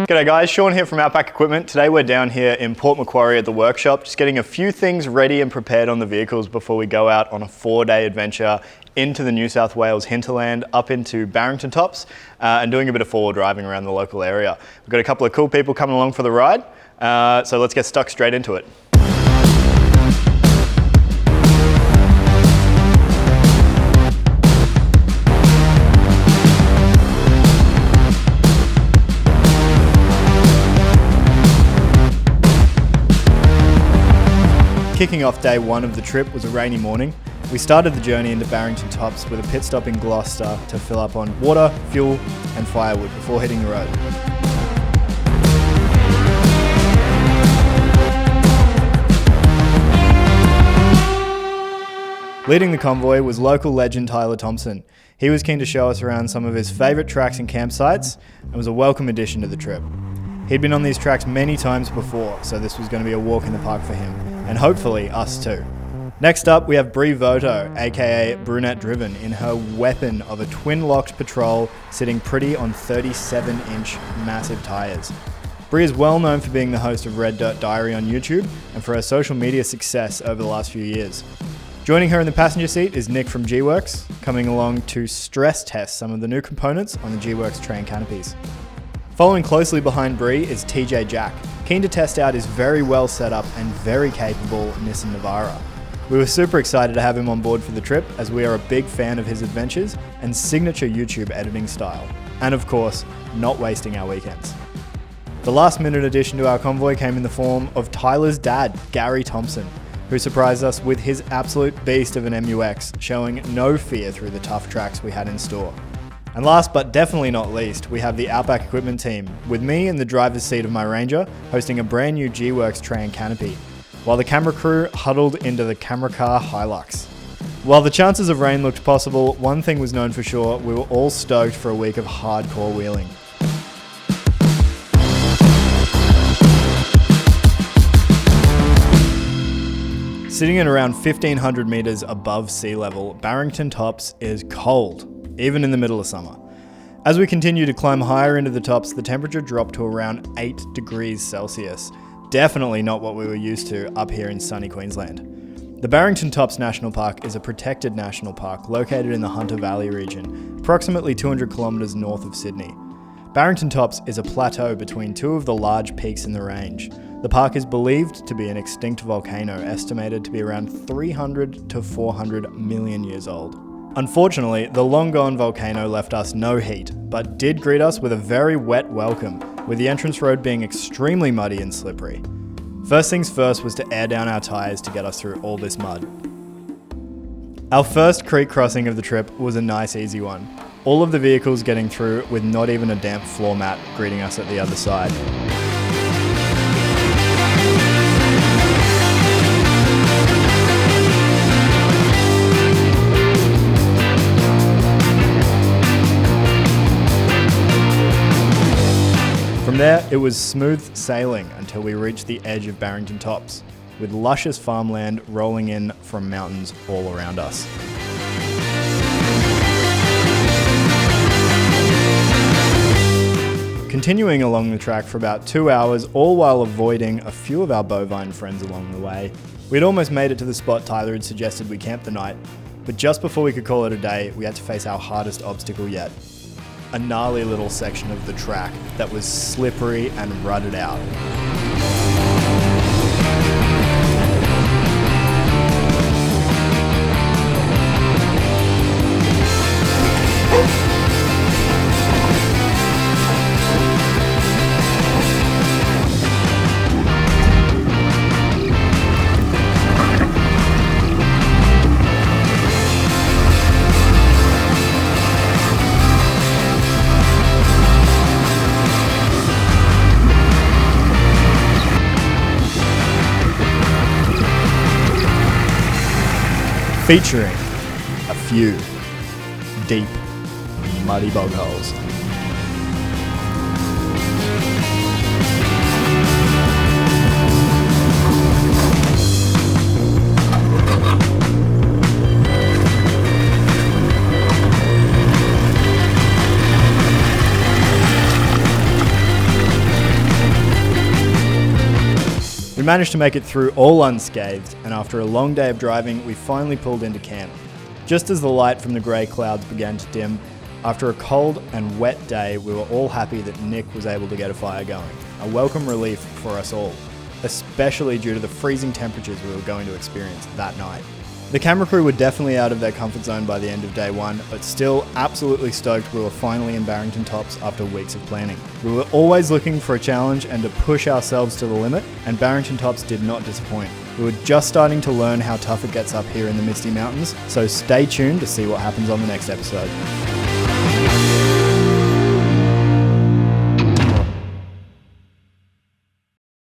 G'day guys, Sean here from Outback Equipment. Today we're down here in Port Macquarie at the workshop, just getting a few things ready and prepared on the vehicles before we go out on a 4-day adventure into the New South Wales hinterland, up into Barrington Tops, and doing a bit of 4-wheel driving around the local area. We've got a couple of cool people coming along for the ride, so let's get stuck straight into it. Kicking off day one of the trip was a rainy morning. We started the journey into Barrington Tops with a pit stop in Gloucester to fill up on water, fuel and firewood before hitting the road. Leading the convoy was local legend Tyler Thompson. He was keen to show us around some of his favourite tracks and campsites and was a welcome addition to the trip. He'd been on these tracks many times before, so this was going to be a walk in the park for him, and hopefully us too. Next up, we have Brie Voto, aka Brunette Driven, in her weapon of a twin-locked Patrol sitting pretty on 37-inch massive tyres. Brie is well known for being the host of Red Dirt Diary on YouTube and for her social media success over the last few years. Joining her in the passenger seat is Nick from Gworks, coming along to stress test some of the new components on the Gworks train canopies. Following closely behind Brie is TJ Jack, keen to test out his very well set up and very capable Nissan Navara. We were super excited to have him on board for the trip, as we are a big fan of his adventures and signature YouTube editing style, and of course, not wasting our weekends. The last minute addition to our convoy came in the form of Tyler's dad, Gary Thompson, who surprised us with his absolute beast of an MUX, showing no fear through the tough tracks we had in store. And last but definitely not least, we have the Outback Equipment team, with me in the driver's seat of my Ranger, hosting a brand new Gworks tray and canopy, while the camera crew huddled into the camera car Hilux. While the chances of rain looked possible, one thing was known for sure: we were all stoked for a week of hardcore wheeling. Sitting at around 1,500 metres above sea level, Barrington Tops is cold, even in the middle of summer. As we continue to climb higher into the tops, the temperature dropped to around 8 degrees Celsius. Definitely not what we were used to up here in sunny Queensland. The Barrington Tops National Park is a protected national park located in the Hunter Valley region, approximately 200 kilometres north of Sydney. Barrington Tops is a plateau between two of the large peaks in the range. The park is believed to be an extinct volcano, estimated to be around 300 to 400 million years old. Unfortunately, the long-gone volcano left us no heat, but did greet us with a very wet welcome, with the entrance road being extremely muddy and slippery. First things first was to air down our tyres to get us through all this mud. Our first creek crossing of the trip was a nice easy one, all of the vehicles getting through with not even a damp floor mat greeting us at the other side. From there, it was smooth sailing until we reached the edge of Barrington Tops, with luscious farmland rolling in from mountains all around us. Continuing along the track for about 2 hours, all while avoiding a few of our bovine friends along the way. We'd almost made it to the spot Tyler had suggested we camp the night, but just before we could call it a day, we had to face our hardest obstacle yet. A gnarly little section of the track that was slippery and rutted out. Featuring a few deep, muddy bog holes. We managed to make it through all unscathed, and after a long day of driving, we finally pulled into camp. Just as the light from the grey clouds began to dim, after a cold and wet day, we were all happy that Nick was able to get a fire going. A welcome relief for us all, especially due to the freezing temperatures we were going to experience that night. The camera crew were definitely out of their comfort zone by the end of day one, but still absolutely stoked we were finally in Barrington Tops after weeks of planning. We were always looking for a challenge and to push ourselves to the limit, and Barrington Tops did not disappoint. We were just starting to learn how tough it gets up here in the Misty Mountains, so stay tuned to see what happens on the next episode.